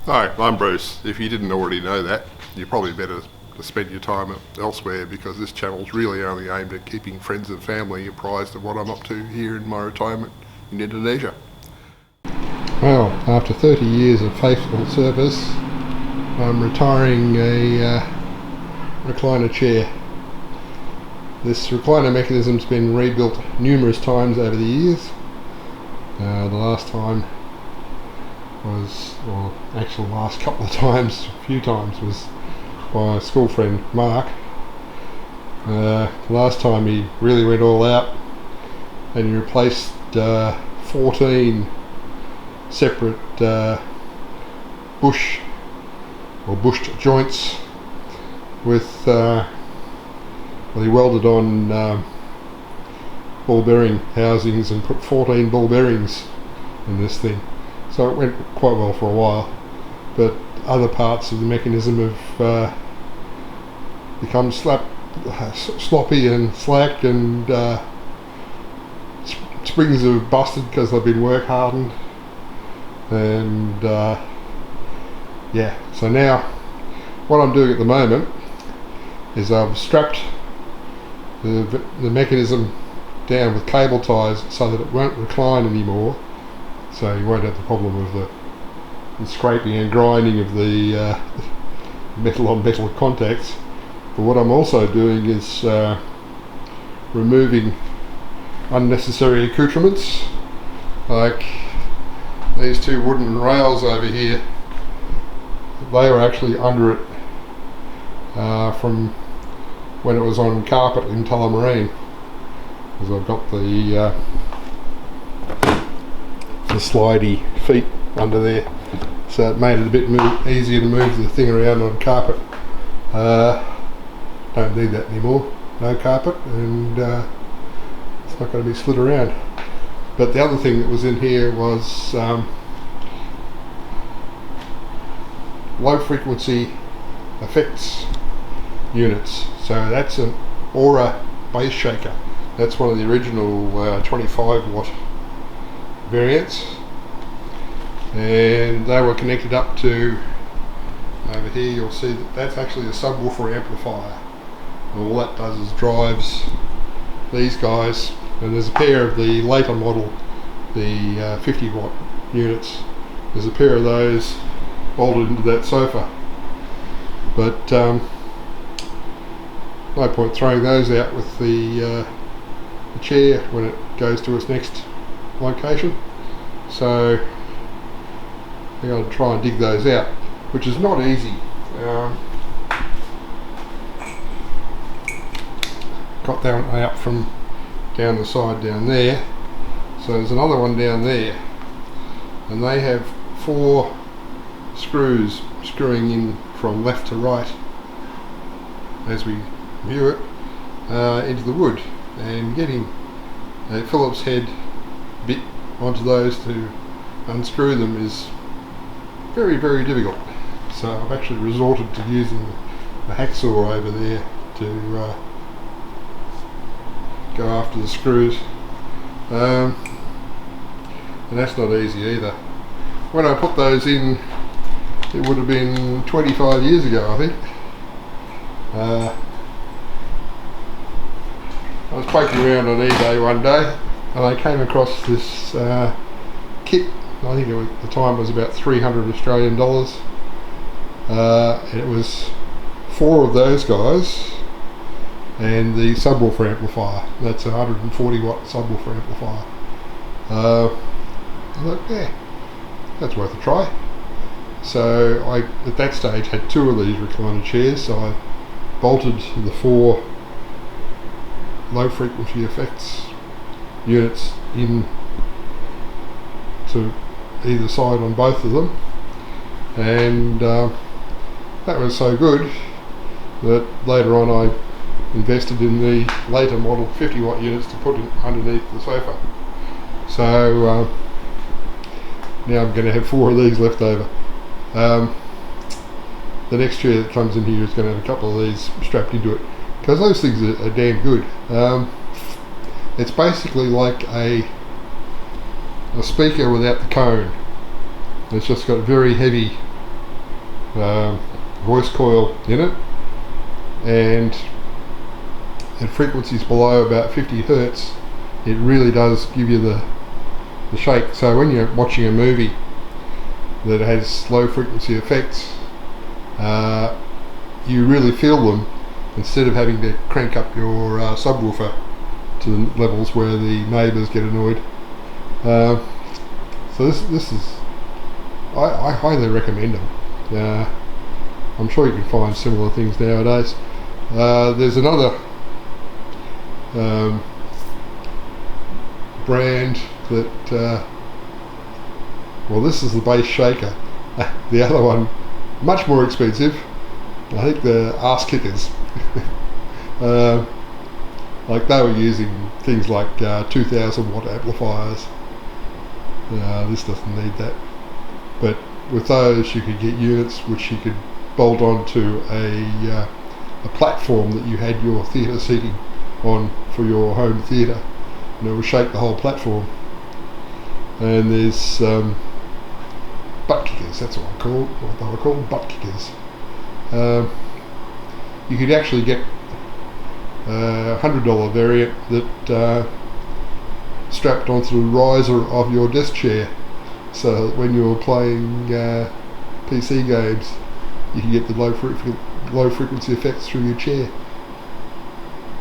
Hi, I'm Bruce. If you didn't already know that, you're probably better to spend your time elsewhere, because this channel's really only aimed at keeping friends and family apprised of what I'm up to here in my retirement in Indonesia. Well, after 30 years of faithful service, I'm retiring a recliner chair. This recliner mechanism's been rebuilt numerous times over the years. The last time was, or actually the last couple of times, a few times, was by my school friend Mark. The last time he really went all out and he replaced 14 separate bushed joints with he welded on ball bearing housings and put 14 ball bearings in this thing. So it went quite well for a while, but other parts of the mechanism have become sloppy and slack, and springs have busted because they've been work hardened, and yeah. So now what I'm doing at the moment is I've strapped the mechanism down with cable ties so that it won't recline anymore, so you won't have the problem of the scraping and grinding of the metal on metal contacts. But what I'm also doing is removing unnecessary accoutrements, like these two wooden rails over here. They were actually under it from when it was on carpet in Tullamarine, because I've got the slidey feet under there, so it made it a bit easier to move the thing around on carpet. Don't need that anymore, no carpet, and it's not going to be slid around. But the other thing that was in here was low frequency effects units. So that's an Aura bass shaker. That's one of the original 25 watt variants, and they were connected up to, over here you'll see that that's actually a subwoofer amplifier, and all that does is drives these guys. And there's a pair of the later model, the 50 watt units, there's a pair of those bolted into that sofa, but no point throwing those out with the chair when it goes to its next location. So I'm going to try and dig those out, which is not easy. Got that one out from down the side down there, so there's another one down there, and they have 4 screws screwing in from left to right as we view it into the wood, and getting a Phillips head bit onto those to unscrew them is very, very difficult. So I've actually resorted to using the hacksaw over there to go after the screws, and that's not easy either. When I put those in, it would have been 25 years ago, I think. I was poking around on eBay one day and I came across this kit. I think at the time it was about 300 Australian dollars. It was 4 of those guys and the subwoofer amplifier. That's a 140 watt subwoofer amplifier. I thought, yeah, that's worth a try. So I, at that stage, had 2 of these recliner chairs, so I bolted the 4 low frequency effects units in to either side on both of them, and that was so good that later on I invested in the later model 50 watt units to put in underneath the sofa. So now I'm going to have 4 of these left over. The next chair that comes in here is going to have a couple of these strapped into it, because those things are damn good. It's basically like a speaker without the cone. It's just got very heavy voice coil in it, and at frequencies below about 50 Hertz it really does give you the shake. So when you're watching a movie that has low frequency effects, you really feel them, instead of having to crank up your subwoofer to the levels where the neighbours get annoyed. So this is, I highly recommend them. I'm sure you can find similar things nowadays. There's another brand that, well, this is the bass shaker. The other one, much more expensive. I think the ass kickers. Like they were using things like 2000 watt amplifiers. This doesn't need that. But with those you could get units which you could bolt onto a platform that you had your theatre seating on for your home theatre, and it will shake the whole platform. And there's butt kickers, that's what they were called, butt kickers. You could actually get a $100 variant that strapped onto the riser of your desk chair, so that when you're playing PC games you can get the low frequency effects through your chair.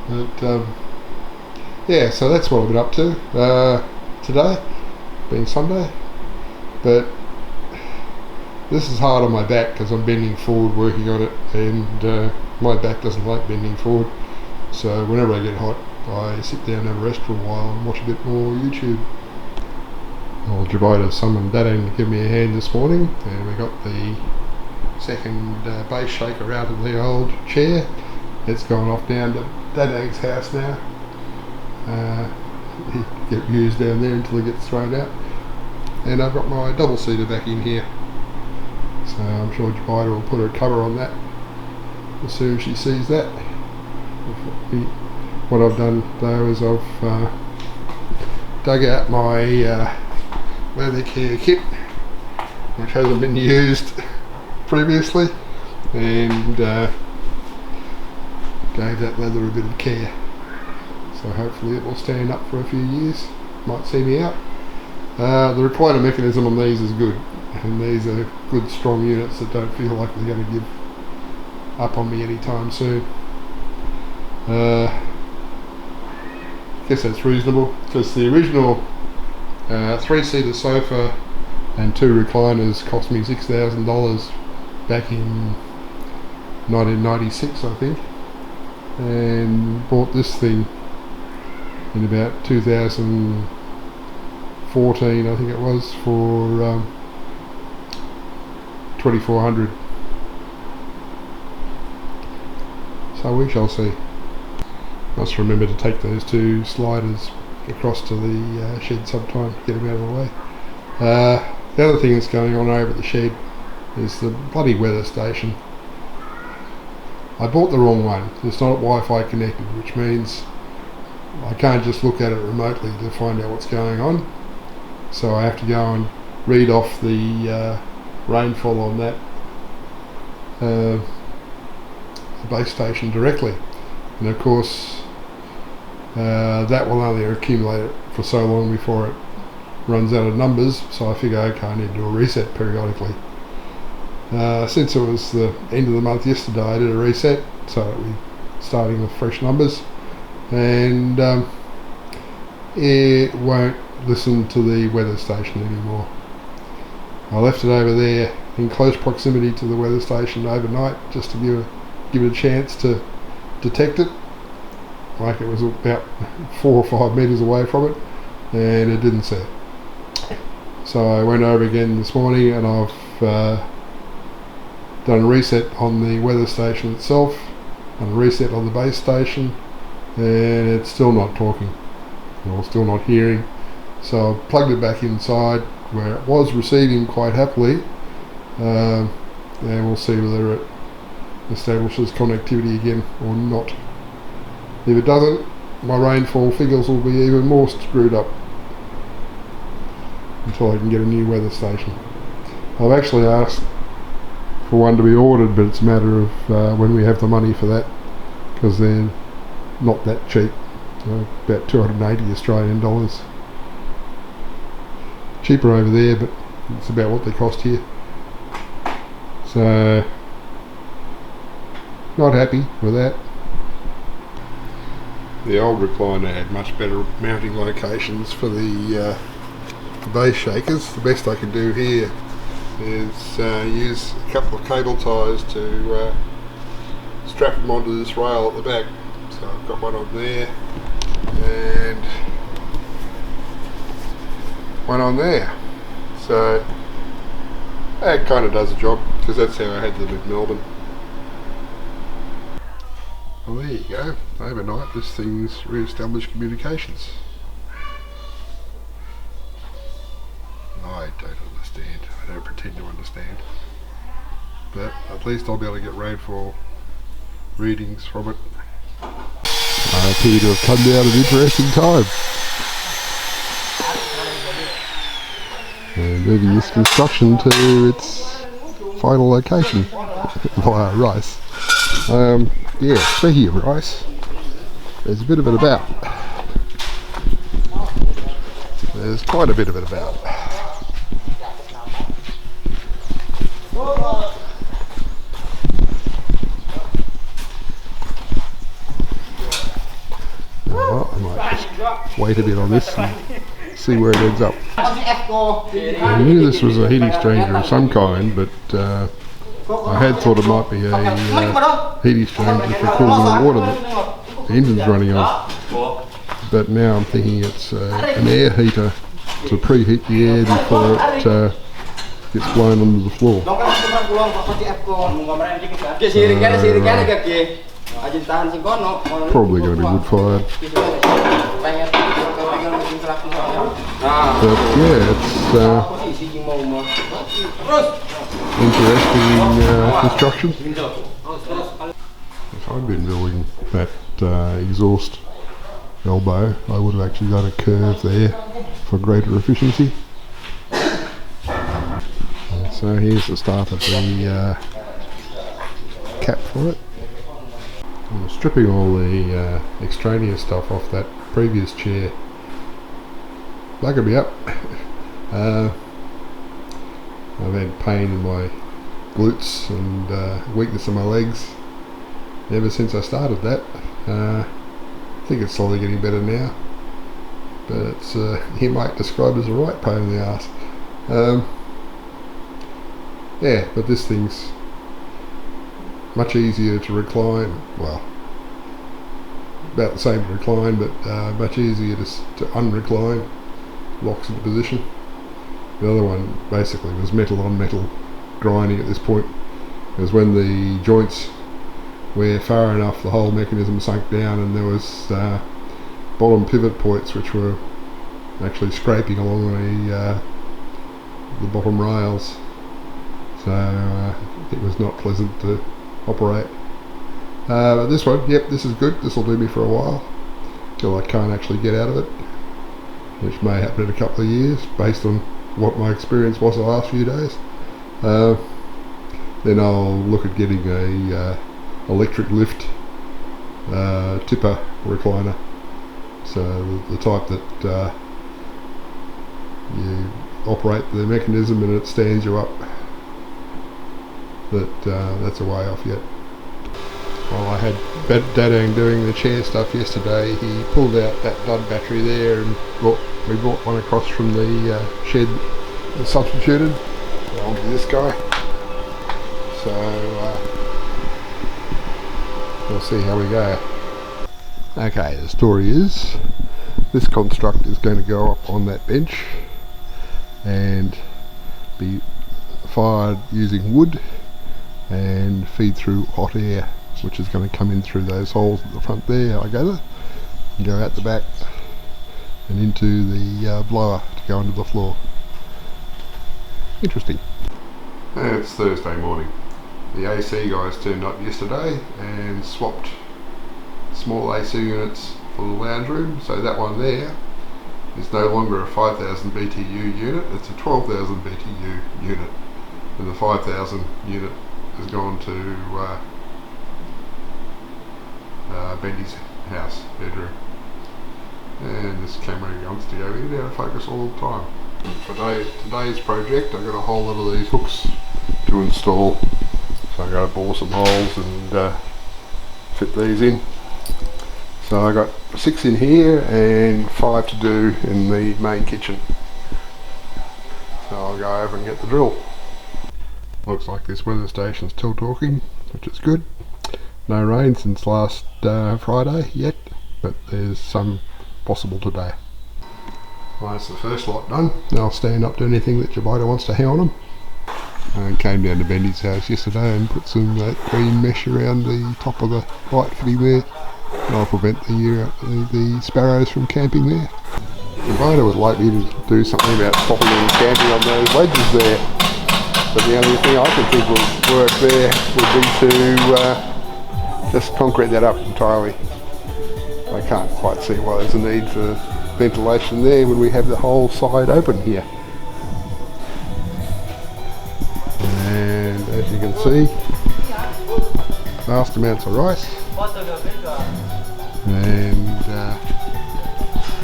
But yeah, so that's what I've been up to today, being Sunday. But this is hard on my back because I'm bending forward working on it, and my back doesn't like bending forward. So whenever I get hot, I sit down and have a rest for a while and watch a bit more YouTube. Well, Jhoni summoned Dad in to give me a hand this morning, and we got the second bass shaker out of the old chair. It's gone off down to Dad's house now. He get used down there until it gets thrown out. And I've got my double seater back in here. So I'm sure Jhoni will put a cover on that as soon as she sees that. What I've done though is I've dug out my leather care kit, which hasn't been used previously, and gave that leather a bit of care. So hopefully it will stand up for a few years. Might see me out. The recliner mechanism on these is good, and these are good strong units that don't feel like they're going to give up on me anytime soon. Guess that's reasonable, because the original 3-seater sofa and 2 recliners cost me $6,000 back in 1996, I think, and bought this thing in about 2014, I think it was, for $2,400. So we shall see. Must remember to take those 2 sliders across to the shed sometime to get them out of the way. The other thing that's going on over at the shed is the bloody weather station. I bought the wrong one. It's not Wi-Fi connected, which means I can't just look at it remotely to find out what's going on. So I have to go and read off the rainfall on that base station directly. And of course that will only accumulate for so long before it runs out of numbers, so I figure, okay, I need to do a reset periodically. Since it was the end of the month yesterday, I did a reset, so we're starting with fresh numbers, and it won't listen to the weather station anymore. I left it over there in close proximity to the weather station overnight, just to give it a chance to detect it. Like it was about 4 or 5 meters away from it, and it didn't see it. So I went over again this morning, and I've done a reset on the weather station itself and a reset on the base station, and it's still not talking, or still not hearing. So I plugged it back inside where it was receiving quite happily, and we'll see whether it establishes connectivity again or not. If it doesn't, my rainfall figures will be even more screwed up until I can get a new weather station. I've actually asked for one to be ordered, but it's a matter of when we have the money for that, because they're not that cheap. So about 280 Australian dollars. Cheaper over there, but it's about what they cost here. So not happy with that. The old recliner had much better mounting locations for the base shakers. The best I can do here is use a couple of cable ties to strap them onto this rail at the back. So I've got one on there and one on there. So that kind of does the job, because that's how I had them in Melbourne. Well, there you go. Overnight this thing's re-established communications. I don't understand. I don't pretend to understand. But at least I'll be able to get rainfall readings from it. I appear to have come down an interesting time. And moving this construction to its final location via rice. Yeah, speaking of rice, there's a bit of it about. There's quite a bit of it about. Well, I might just wait a bit on this and see where it ends up. I knew this was a heat exchanger of some kind, but I had thought it might be a heat exchanger for cooling the water that the engine's running on. But now I'm thinking it's an air heater to preheat the air before it gets blown onto the floor. Probably going to be wood fired. But yeah, it's interesting construction. If I'd been building that exhaust elbow, I would have actually done a curve there for greater efficiency. So here's the start of the cap for it. I'm stripping all the extraneous stuff off that previous chair. Buggered me up. I've had pain in my glutes and weakness in my legs ever since I started that. I think it's slowly getting better now, but it's you might describe as a right pain in the arse. Yeah, but this thing's much easier to recline. Well, about the same to recline, but much easier to unrecline. Locks into position. The other one basically was metal on metal grinding at this point, because when the joints were far enough, the whole mechanism sunk down, and there was bottom pivot points which were actually scraping along the bottom rails. So it was not pleasant to operate. But this one, yep, this is good. This will do me for a while till I can't actually get out of it, which may happen in a couple of years based on what my experience was the last few days. Then I'll look at getting a electric lift tipper recliner, so the type that you operate the mechanism and it stands you up. That's a way off yet. Well, I had Dadang doing the chair stuff yesterday. He pulled out that dud battery there, and we brought one across from the shed and substituted onto this guy. So we'll see how we go. Okay, the story is this construct is going to go up on that bench and be fired using wood and feed through hot air, which is going to come in through those holes at the front there, I gather, and go out the back and into the blower to go under the floor. Interesting. And it's Thursday morning. The AC guys turned up yesterday and swapped small AC units for the lounge room, so that one there is no longer a 5000 BTU unit, it's a 12,000 BTU unit, and the 5000 unit has gone to Bendy's house, bedroom. And this camera wants to go in and out of focus all the time. For today's project, I've got a whole lot of these hooks to install. So I've got to bore some holes and fit these in. So I got 6 in here and 5 to do in the main kitchen. So I'll go over and get the drill. Looks like this weather station's still talking, which is good. No rain since last Friday yet, but there's some possible today. Well, that's the first lot done. Now I'll stand up to anything that your biter wants to hang on them. I came down to Bendy's house yesterday and put some green mesh around the top of the light fitting there. And I'll prevent the sparrows from camping there. The biter would like me to do something about popping and camping on those ledges there. But the only thing I could think would work there would be to just concrete that up entirely. I can't quite see why there's a need for ventilation there when we have the whole side open here. And as you can see, vast amounts of rice. And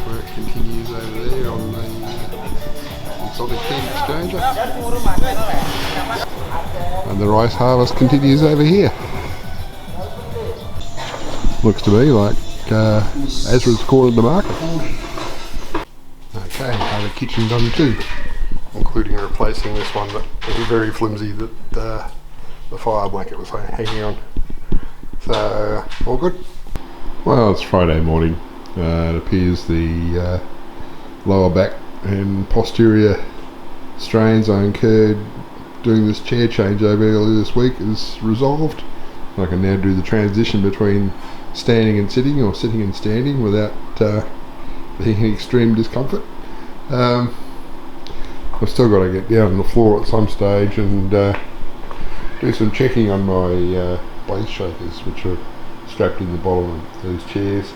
work continues over there on the exotic feed exchanger. And the rice harvest continues over here. Looks to me like Ezra's cornered the market. Okay, have a kitchen done too, including replacing this one that was very flimsy that the fire blanket was hanging on. So, all good. Well, it's Friday morning. It appears the lower back and posterior strains I incurred doing this chair changeover earlier this week is resolved. I can now do the transition between standing and sitting, or sitting and standing, without being in extreme discomfort. I've still got to get down on the floor at some stage and do some checking on my base shakers, which are strapped in the bottom of those chairs,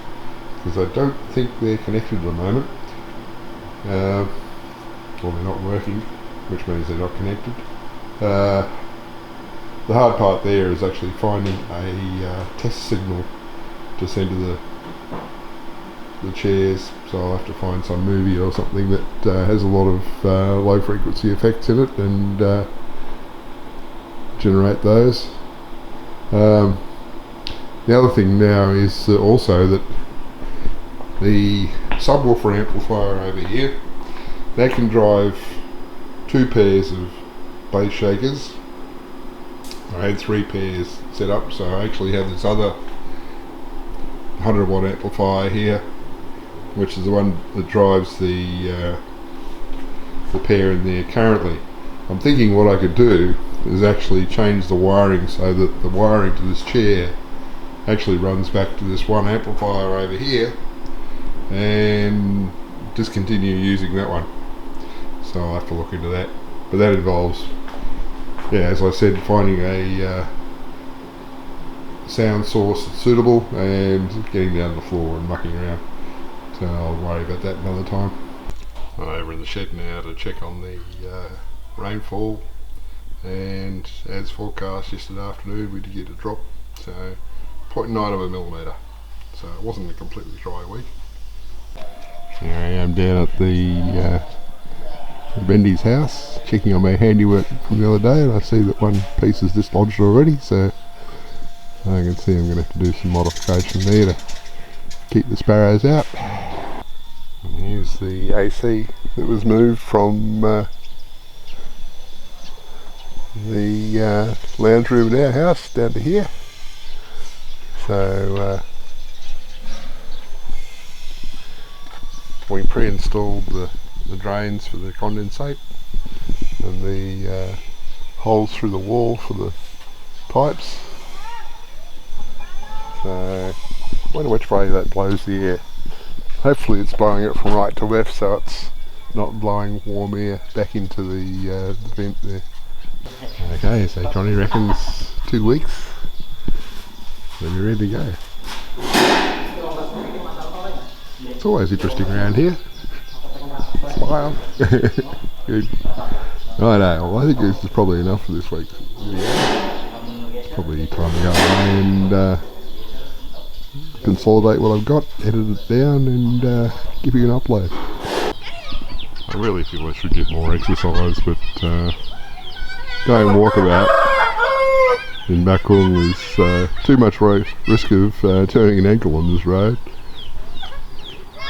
because I don't think they're connected at the moment, or they're not working, which means they're not connected. The hard part there is actually finding a test signal to send to the chairs, so I'll have to find some movie or something that has a lot of low frequency effects in it and generate those. The other thing now is also that the subwoofer amplifier over here, that can drive 2 pairs of base shakers. I had 3 pairs set up, so I actually have this other 100 watt amplifier here, which is the one that drives the pair in there currently. I'm thinking what I could do is actually change the wiring so that the wiring to this chair actually runs back to this one amplifier over here and discontinue using that one. So I'll have to look into that. But that involves, yeah, as I said, finding a sound source that's suitable and getting down to the floor and mucking around. So I'll worry about that another time. I'm over in the shed now to check on the rainfall, and as forecast yesterday afternoon we did get a drop, so 0.9 of a millimetre, so it wasn't a completely dry week. Here I am down at the Bendy's house, checking on my handiwork from the other day, and I see that one piece is dislodged already, so I can see I'm going to have to do some modification there to keep the sparrows out. And here's the AC that was moved from the lounge room in our house down to here. So we pre-installed the drains for the condensate and the holes through the wall for the pipes. So I wonder which way that blows the air. Hopefully it's blowing it from right to left, so it's not blowing warm air back into the vent there. Okay, so Jhoni reckons 2 weeks, then you're ready to go. It's always interesting around here. Smile. Good. I know, well, I think this is probably enough for this week's video. probably time to go away and consolidate what I've got, edit it down, and give you an upload. I really feel I should get more exercise, but going walkabout in Macron is too much risk of turning an ankle on this road.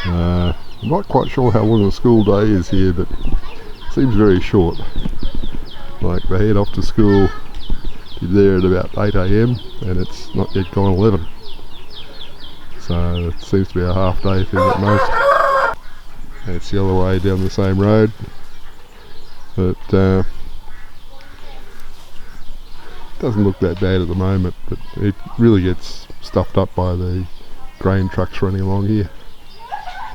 I'm not quite sure how long the school day is here, but it seems very short. Like they head off to school, you're there at about 8 AM and it's not yet gone 11. So it seems to be a half day thing at most. And it's the other way down the same road. But doesn't look that bad at the moment, but it really gets stuffed up by the grain trucks running along here.